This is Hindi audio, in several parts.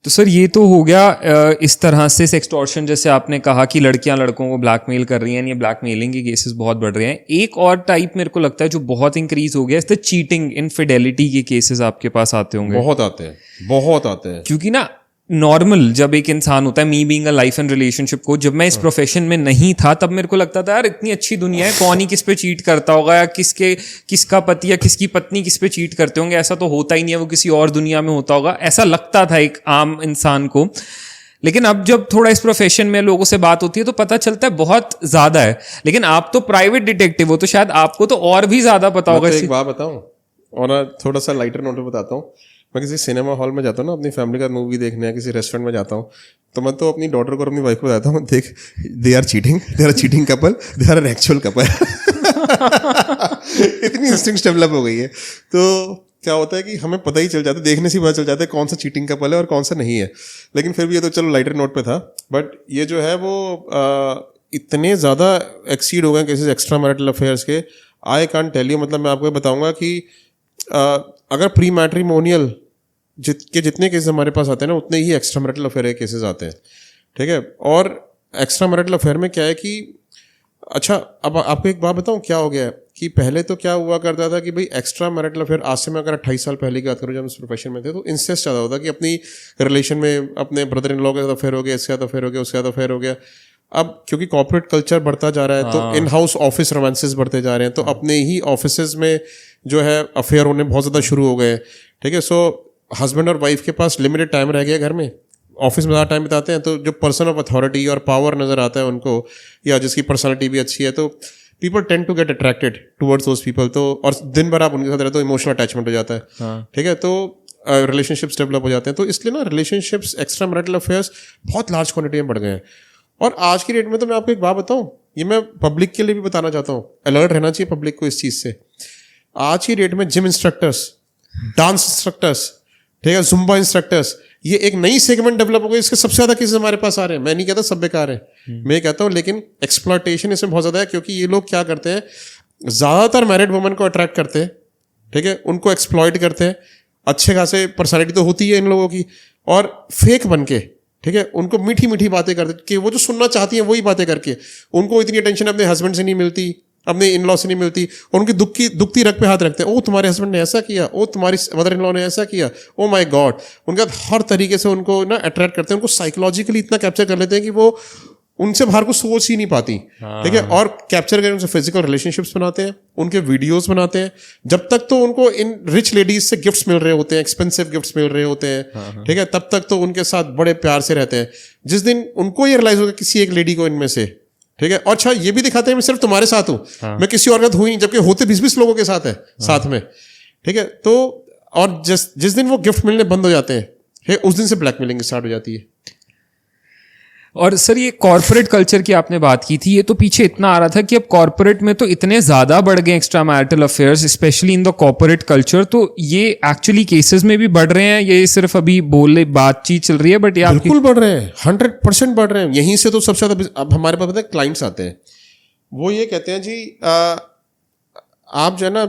तो सर ये तो हो गया इस तरह से सेक्सटॉर्शन, जैसे आपने कहा कि लड़कियां लड़कों को ब्लैकमेल कर रही हैं, ये ब्लैकमेलिंग के केसेस बहुत बढ़ रहे हैं। एक और टाइप मेरे को लगता है जो बहुत इंक्रीज हो गया है, चीटिंग, इनफिडेलिटी के केसेस आपके पास आते होंगे। बहुत आते हैं, बहुत आते हैं। क्योंकि ना नॉर्मल जब एक इंसान होता है, me being a life and relationship को, जब मैं इस प्रोफेशन में नहीं था तब मेरे को लगता था यार इतनी अच्छी दुनिया है, कौन ही किस पे चीट करता होगा, या किसका पति या किसकी पत्नी किस पे चीट करते होंगे, ऐसा तो होता ही नहीं है, वो किसी और दुनिया में होता होगा, ऐसा लगता था एक आम इंसान को। लेकिन अब जब थोड़ा इस प्रोफेशन में लोगों से बात होती है तो पता चलता है बहुत ज्यादा है। लेकिन आप तो प्राइवेट डिटेक्टिव हो, तो शायद आपको तो और भी ज्यादा पता होगा। एक बात बताऊं, और थोड़ा सा लाइटर नोट पे बताता हूँ। मैं किसी सिनेमा हॉल में जाता हूँ ना, अपनी फैमिली का मूवी देखने, या किसी रेस्टोरेंट में जाता हूँ, तो मैं तो अपनी डॉटर को और अपनी वाइफ को बताता हूँ, देख they are cheating couple, they are an actual couple. इतनी इंस्टिंक्ट्स डेवलप हो गई है। तो क्या होता है कि हमें पता ही चल जाता है, देखने से पता चल जाता है कौन सा चीटिंग कपल है और कौन सा नहीं है। लेकिन फिर भी ये तो चलो लाइटर नोट पे था, बट ये जो है वो इतने ज़्यादा एक्सीड हो गए केसेस एक्स्ट्रा मैरिटल अफेयर्स के, आई कांट टेल यू। मतलब मैं आपको बताऊंगा कि अगर प्री मैट्रिमोनियल जितने केसेस हमारे पास आते हैं ना, उतने ही एक्स्ट्रा मैरिटल अफेयर के केसेस आते हैं, ठीक है। और एक्स्ट्रा मैरिटल अफेयर में क्या है कि अच्छा, अब आपको एक बात बताऊं क्या हो गया है कि पहले तो क्या हुआ करता था कि भाई एक्स्ट्रा मैरिटल अफेयर, आज से मैं अगर 28 साल पहले की बात करूं जब इस प्रोफेशन में थे, तो इंसेस्ट ज़्यादा होता कि अपनी रिलेशन में अपने ब्रदर इन लॉ के साथ अफेयर हो गया, इसके साथ अफेयर हो गया, उसके साथ अफेयर हो गया। अब क्योंकि कॉर्पोरेट कल्चर बढ़ता जा रहा है, तो इन हाउस ऑफिस रोमांसेस बढ़ते जा रहे हैं, तो अपने ही ऑफिसेज में जो है अफेयर होने बहुत ज़्यादा शुरू हो गए, ठीक है। सो हस्बैंड और वाइफ के पास लिमिटेड टाइम रह गया घर में, ऑफिस में ज़्यादा टाइम बिताते हैं, तो जो पर्सन ऑफ अथॉरिटी और पावर नज़र आता है उनको, या जिसकी पर्सनालिटी भी अच्छी है, तो people tend to get attracted towards those people. तो और दिन भर आप उनके साथ रहते हो, इमोशनल अटैचमेंट हो जाता है, ठीक है। तो रिलेशनशिप्स डेवलप हो जाते हैं। तो इसलिए ना रिलेशनशिप्स, एक्स्ट्रा मैरिटल अफेयर्स बहुत लार्ज क्वांटिटी में बढ़ गए हैं। और आज की डेट में तो मैं आपको एक बात बताऊं, ये मैं पब्लिक के लिए भी बताना चाहता हूँ, अलर्ट रहना चाहिए पब्लिक को इस चीज़ से। आज की डेट में जिम इंस्ट्रक्टर्स, डांस इंस्ट्रक्टर्स, ठीक है, जुम्बा इंस्ट्रक्टर्स, ये एक नई सेगमेंट डेवलप हो गई। इसके सबसे ज्यादा केसेस हमारे पास आ रहे हैं। मैं नहीं कहता सब बेकार है, मैं कहता हूँ, लेकिन एक्सप्लॉयटेशन इसमें बहुत ज्यादा है, क्योंकि ये लोग क्या करते हैं, ज्यादातर मैरिड वुमन को अट्रैक्ट करते हैं, ठीक है, उनको एक्सप्लॉयट करते हैं। अच्छे खासे पर्सनैलिटी तो होती है इन लोगों की, और फेक बन के, ठीक है, उनको मीठी मीठी बातें करते कि वो जो सुनना चाहती है वही बातें करके, उनको इतनी अटेंशन अपने हस्बैंड से नहीं मिलती, अपने इन लॉ से नहीं मिलती, और उनकी दुखती रग पे हाथ रखते हैं। ओ तुम्हारे हस्बैंड ने ऐसा किया, ओ तुम्हारी मदर इन लॉ ने ऐसा किया, ओ माय गॉड। उनका हर तरीके से उनको ना अट्रैक्ट करते हैं, उनको साइकोलॉजिकली इतना कैप्चर कर लेते हैं कि वो उनसे बाहर को सोच ही नहीं पाती, ठीक है। और कैप्चर करके उनसे फिजिकल रिलेशनशिप्स बनाते हैं, उनके वीडियोस बनाते हैं। जब तक तो उनको इन रिच लेडीज से गिफ्ट्स मिल रहे होते हैं, एक्सपेंसिव गिफ्ट्स मिल रहे होते हैं, ठीक है, तब तक तो उनके साथ बड़े प्यार से रहते हैं। जिस दिन उनको ये रियलाइज होगा किसी एक लेडी को इनमें से, ठीक है, और अच्छा ये भी दिखाते हैं मैं सिर्फ तुम्हारे साथ हूं, मैं किसी और का हूं ही, जबकि होते 20-20 लोगों के साथ है साथ में, ठीक है। तो और जिस दिन वो गिफ्ट मिलने बंद हो जाते हैं, उस दिन से ब्लैकमेलिंग स्टार्ट हो जाती है। और सर ये कॉर्पोरेट कल्चर की आपने बात की थी, ये तो पीछे इतना आ रहा था कि अब कॉर्पोरेट में तो इतने ज्यादा बढ़ गए extra marital affairs, specially in the corporate culture. तो ये एक्चुअली केसेस में भी बढ़ रहे हैं, ये सिर्फ अभी बातचीत चल रही है, बट ये बिल्कुल बढ़ रहे हैं, 100% बढ़ रहे हैं। यहीं से तो सबसे ज्यादा अब हमारे पास पता है क्लाइंट्स आते हैं, वो ये कहते हैं जी आप जो है ना,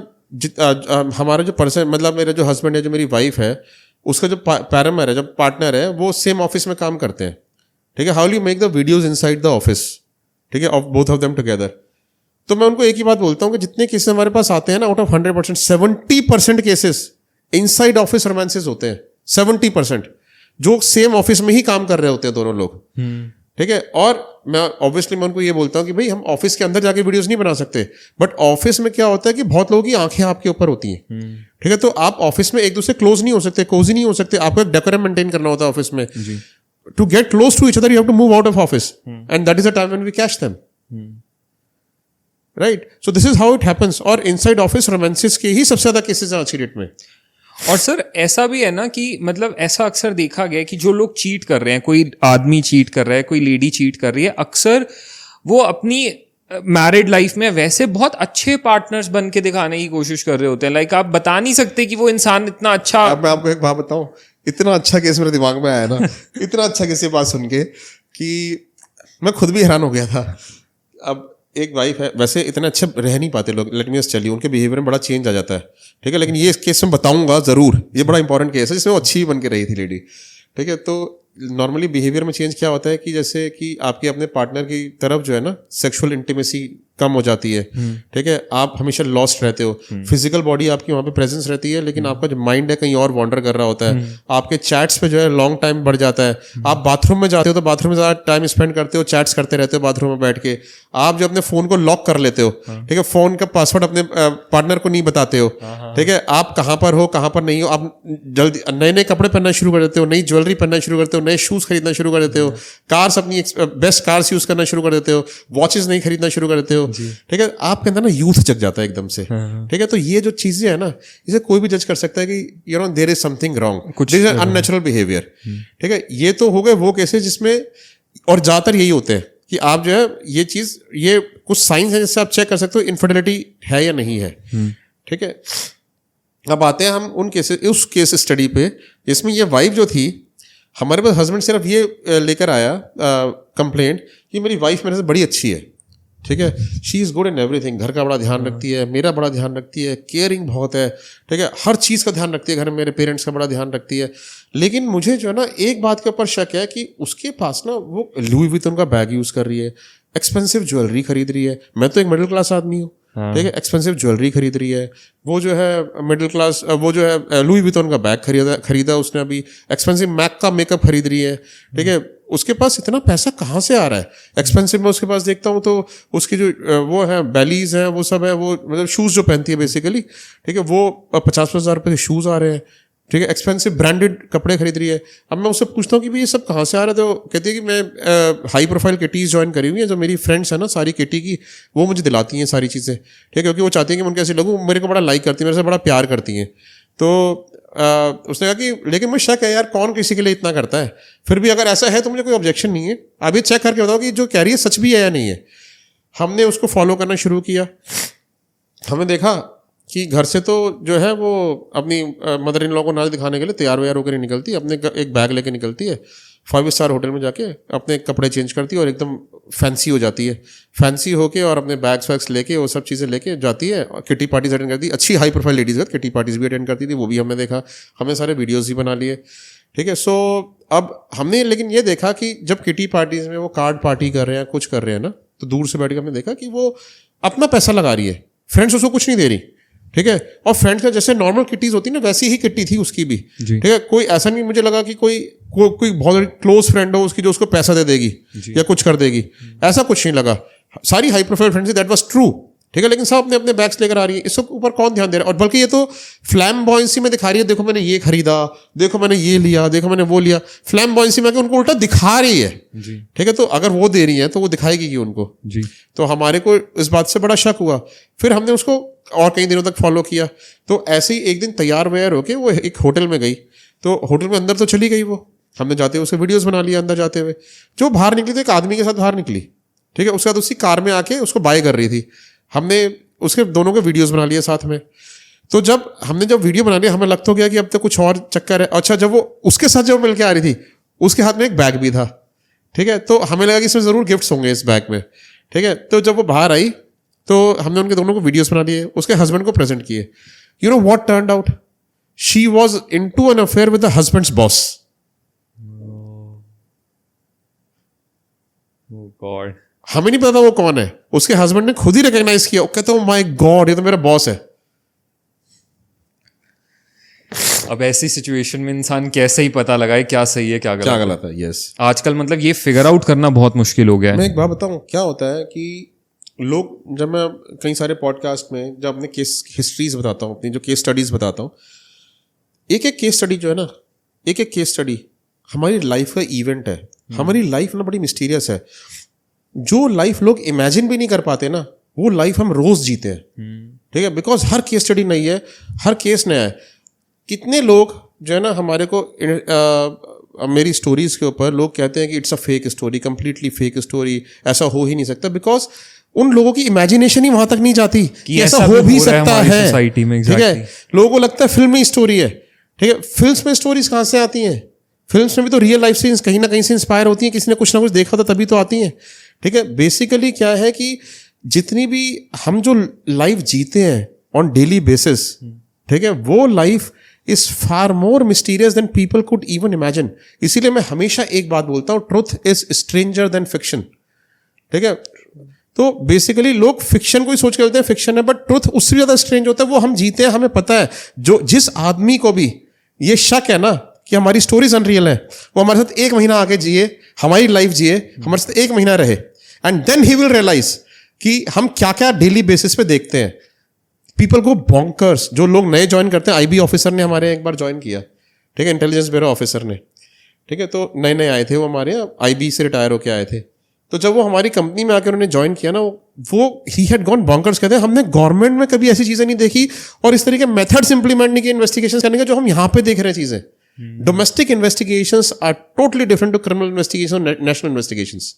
हमारा जो पर्सन, मतलब मेरा जो हस्बैंड है, जो मेरी वाइफ है, उसका जो पैरामर है, जो पार्टनर है, वो सेम ऑफिस में काम करते हैं, ठीक है। How will you make the videos inside the office, ठीक है, of both of them together. तो मैं उनको एक ही बात बोलता हूँ कि जितने केसेस हमारे पास आते हैं ना, out of 100%, 70% cases inside office romances होते हैं। 70% जो सेम ऑफिस में ही काम कर रहे होते हैं दोनों लोग, ठीक है। और मैं ऑब्वियसली मैं उनको ये बोलता हूँ कि भाई हम ऑफिस के अंदर जाके वीडियोस नहीं बना सकते, बट ऑफिस में क्या होता है कि बहुत लोगों की आंखें आपके ऊपर होती हैं, ठीक है। तो आप ऑफिस में एक दूसरे क्लोज नहीं हो सकते, कोजी नहीं हो सकते, आपको एक डेकोरम मेंटेन करना होता है ऑफिस में। To get close to each other, you have to move out of office, and that is the time when we catch them. Right? So this is how it happens. और inside office romances के ही सबसे ज्यादा केसेस हैं आज की डेट में। और सर ऐसा भी है ना कि मतलब ऐसा अक्सर देखा गया कि जो लोग चीट कर रहे हैं, कोई आदमी चीट कर रहा है, कोई लेडी चीट कर रही है, अक्सर वो अपनी मैरिड लाइफ में वैसे बहुत अच्छे पार्टनर्स बन के दिखाने की कोशिश कर रहे होते हैं। लाइक आप बता नहीं सकते कि वो इंसान इतना अच्छा। अब मैं आपको एक बात बताऊं, इतना अच्छा केस मेरे दिमाग में आया ना, इतना अच्छा केस ये बात सुन के कि मैं खुद भी हैरान हो गया था। अब एक वाइफ है, वैसे इतने अच्छे रह नहीं पाते लोग, let me just tell you, उनके बिहेवियर में बड़ा चेंज आ जाता है, ठीक है। लेकिन ये केस मैं बताऊंगा जरूर, ये बड़ा इंपॉर्टेंट केस है जिसमें वो अच्छी बन के रही थी लेडी, ठीक है। तो नॉर्मली बिहेवियर में चेंज क्या होता है कि जैसे कि आपके अपने पार्टनर की तरफ जो है ना सेक्सुअल इंटीमेसी कम हो जाती है, ठीक है। आप हमेशा लॉस्ट रहते हो, फिजिकल बॉडी आपकी वहां पे प्रेजेंस रहती है, लेकिन आपका जो माइंड है कहीं और वॉन्डर कर रहा होता है। आपके चैट्स पे जो है लॉन्ग टाइम बढ़ जाता है। आप बाथरूम में जाते हो तो बाथरूम में ज्यादा टाइम स्पेंड करते हो, चैट्स करते रहते हो बाथरूम में बैठ के। आप जो अपने फोन को लॉक कर लेते हो, ठीक है, फोन का पासवर्ड अपने पार्टनर को नहीं बताते हो, ठीक है। आप कहाँ पर हो कहाँ पर नहीं हो, आप जल्दी नए नए कपड़े पहनना शुरू कर देते हो, नई ज्वेलरी पहनना शुरू करते हो, नए शूज खरीदना शुरू कर देते हो, कार्स अपनी बेस्ट कार्स यूज करना शुरू कर देते हो, वॉचेस नहीं खरीदना शुरू कर देते हो, ठीक है। आपके अंदर ना यूथ जग जाता है एकदम से, ठीक है। तो ये जो चीजें है ना, इसे कोई भी जज कर सकता है कि you know there is something wrong, कुछ अननेचुरल बिहेवियर, ठीक है। ये तो हो गए वो केसेस जिसमें, और ज्यादातर यही होते हैं कि आप जो है ये चीज, ये कुछ साइंस है जिससे आप चेक कर सकते हो इनफर्टिलिटी है या नहीं है, ठीक है। अब आते हैं हम उन केसेस, उस केस स्टडी पे जिसमें ये वाइफ जो थी, हमारे पास हस्बैंड सिर्फ ये लेकर आया कंप्लेंट कि मेरी वाइफ मेरे से बड़ी अच्छी है, ठीक है, she is good in everything, घर का बड़ा ध्यान रखती है, मेरा बड़ा ध्यान रखती है, केयरिंग बहुत है, ठीक है, हर चीज़ का ध्यान रखती है, घर में मेरे पेरेंट्स का बड़ा ध्यान रखती है। लेकिन मुझे जो है ना एक बात के ऊपर शक है कि उसके पास ना वो लुई विटन का बैग यूज़ कर रही है, एक्सपेंसिव ज्वेलरी खरीद रही है। मैं तो एक मिडिल क्लास आदमी हूँ, ठीक है, एक्सपेंसिव ज्वेलरी खरीद रही है, वो जो है मिडिल क्लास, वो जो है लुई विटन का बैग खरीदा उसने, अभी एक्सपेंसिव मैक का मेकअप खरीद रही है, ठीक है। उसके पास इतना पैसा कहाँ से आ रहा है? एक्सपेंसिव में उसके पास देखता हूँ तो उसकी जो वो है बैलीज हैं, वो सब है, वो मतलब शूज़ जो पहनती है बेसिकली, ठीक है, वो 50-50 हज़ार रुपये के शूज़ आ रहे हैं, ठीक है, एक्सपेंसिव ब्रांडेड कपड़े खरीद रही है। अब मैं उससे पूछता हूँ कि भाई ये सब कहाँ से आ रहा है, तो कहती है कि मैं हाई प्रोफाइल किटीज़ ज्वाइन करी हुई है, जो मेरी फ्रेंड्स हैं ना सारी किटी की, वो मुझे दिलाती हैं सारी चीज़ें, ठीक है, क्योंकि वो चाहती हैं कि मैं उनके ऐसे लगूँ, मेरे को बड़ा लाइक करती हैं, मेरे से बड़ा प्यार करती हैं। तो उसने कहा कि लेकिन मुझे शक है यार, कौन किसी के लिए इतना करता है? फिर भी अगर ऐसा है तो मुझे कोई ऑब्जेक्शन नहीं है, आप ये चेक करके बताओ कि जो कह रही है सच भी है या नहीं है। हमने उसको फॉलो करना शुरू किया, हमने देखा कि घर से तो जो है वो अपनी मदर इन लॉ को नाच दिखाने के लिए तैयार व्यार होकर ही निकलती है, अपने एक बैग लेके निकलती है, 5 स्टार होटल में जाके अपने कपड़े चेंज करती है और एकदम फैंसी हो जाती है, फैंसी होके और अपने बैग्स वैग्स लेके वो सब चीज़ें लेके जाती है, किटी पार्टीज अटेंड करती है। अच्छी हाई प्रोफाइल लेडीज़ है, किटी पार्टीज भी अटेंड करती थी, वो भी हमने देखा, हमने सारे वीडियोज़ भी बना लिए, ठीक है। सो अब हमने लेकिन ये देखा कि जब किटी पार्टीज में वो कार्ड पार्टी कर रहे हैं, कुछ कर रहे हैं ना, तो दूर से बैठ के हमने देखा कि वो अपना पैसा लगा रही है, फ्रेंड्स उसको कुछ नहीं दे रही, ठीक है। और फ्रेंड्स का जैसे नॉर्मल किटीज होती है ना, वैसी ही किट्टी थी उसकी भी, ठीक है। कोई ऐसा नहीं मुझे लगा कि कोई बहुत क्लोज फ्रेंड हो उसकी जो उसको पैसा दे देगी या कुछ कर देगी, ऐसा कुछ नहीं लगा। सारी high profile friends, that was true, ठीक है। लेकिन सब अपने अपने बैग्स लेकर आ रही है, इसके ऊपर कौन ध्यान दे रहा है? और बल्कि ये तो फ्लैम्बॉयंसी में दिखा रही है, देखो मैंने ये खरीदा, देखो मैंने ये लिया, देखो मैंने वो लिया, फ्लैम्बॉयंसी में उनको उल्टा दिखा रही है, ठीक है। तो अगर वो दे रही है तो वो दिखाएगी कि उनको जी। तो हमारे को इस बात से बड़ा शक हुआ, फिर हमने उसको और कई दिनों तक फॉलो किया। तो ऐसे ही एक दिन तैयार वैयार होके वो एक होटल में गई, तो होटल में अंदर तो चली गई वो, हमने जाते हुए उसके वीडियोस बना लिया अंदर जाते हुए। जो बाहर निकली तो एक आदमी के साथ बाहर निकली, ठीक है, उसके बाद उसी कार में आके उसको बाय कर रही थी, हमने उसके दोनों के वीडियोस बना लिए साथ में। तो जब वीडियो बना लिया, हमें लगता हो गया कि अब तो कुछ और चक्कर है। अच्छा, जब वो उसके साथ जब मिल के आ रही थी, उसके हाथ में एक बैग भी था, ठीक है, तो हमें लगा कि इसमें जरूर गिफ्ट्स होंगे इस बैग में, ठीक है। तो जब वो बाहर आई तो हमने उनके दोनों को वीडियोस बना लिए, उसके हस्बैंड को प्रेजेंट किए। You know what turned out? She was into an affair with the husband's boss. God, हमें नहीं पता वो कौन है, उसके हस्बैंड ने खुद ही रिकॉग्नाइज किया, कहते हो माय गॉड ये तो मेरा बॉस है। अब ऐसी सिचुएशन में इंसान कैसे ही पता लगाए क्या सही है क्या गलत है? यस, आजकल मतलब ये फिगर आउट करना बहुत मुश्किल हो गया है। मैं एक बात बताऊं, क्या होता है कि लोग, जब मैं कई सारे पॉडकास्ट में जब अपने केस हिस्ट्रीज बताता हूँ, अपनी जो केस स्टडीज बताता हूँ, एक एक केस स्टडी जो है ना, एक एक केस स्टडी हमारी लाइफ का इवेंट है। हमारी लाइफ ना बड़ी मिस्टीरियस है, जो लाइफ लोग इमेजिन भी नहीं कर पाते ना, वो लाइफ हम रोज जीते हैं, ठीक है। बिकॉज हर केस स्टडी नई है, हर केस नया है। कितने लोग जो है ना हमारे को मेरी स्टोरीज के ऊपर लोग कहते हैं कि it's a fake story, completely fake story, ऐसा हो ही नहीं सकता, बिकॉज उन लोगों की इमेजिनेशन ही वहां तक नहीं जाती कि ऐसा हो भी सकता है सोसाइटी में, ठीक है। लोगों को लगता है फिल्म में स्टोरी है, ठीक है। फिल्म्स में स्टोरीज कहाँ से आती हैं? फिल्म्स में भी तो रियल लाइफ से कहीं ना कहीं से इंस्पायर होती हैं, किसी ने कुछ ना कुछ देखा था तभी तो आती हैं, ठीक है। बेसिकली क्या है कि जितनी भी हम जो लाइफ जीते हैं ऑन डेली बेसिस, ठीक है, वो life is far more mysterious than people could even imagine. इसीलिए मैं हमेशा एक बात बोलता हूँ, truth is stranger than fiction. ठीक है? तो बेसिकली लोग फिक्शन को ही सोच के बोलते हैं फिक्शन है, बट ट्रुथ उससे ज्यादा स्ट्रेंज होता है. वो हम जीते हैं, हमें पता है. जिस आदमी को भी ये शक है ना कि हमारी स्टोरीज अनरियल है, वो हमारे साथ 1 महीना आगे जिए, हमारी लाइफ जिए, हमारे साथ 1 महीना रहे, and then he will realise कि हम क्या क्या डेली बेसिस पे देखते हैं. पीपल को बॉन्कर्स. जो लोग नए ज्वाइन करते हैं, आईबी ऑफिसर ने हमारे एक बार ज्वाइन किया, ठीक है, इंटेलिजेंस ब्यूरो ऑफिसर ने, ठीक है, तो नए नए आए थे वो, हमारे आईबी से रिटायर होके आए थे. तो जब वो हमारी कंपनी में आकर उन्होंने ज्वाइन किया ना, वो ही हैड गॉन बॉन्कर्स. कहते हैं हमने गवर्नमेंट में कभी ऐसी चीजें नहीं देखी और इस तरह के मेथड्स इंप्लीमेंट नहीं किए इन्वेस्टिगेशन करने के जो हम यहाँ पे देख रहे हैं चीजें. Domestic investigations are totally different to criminal investigation, national investigations.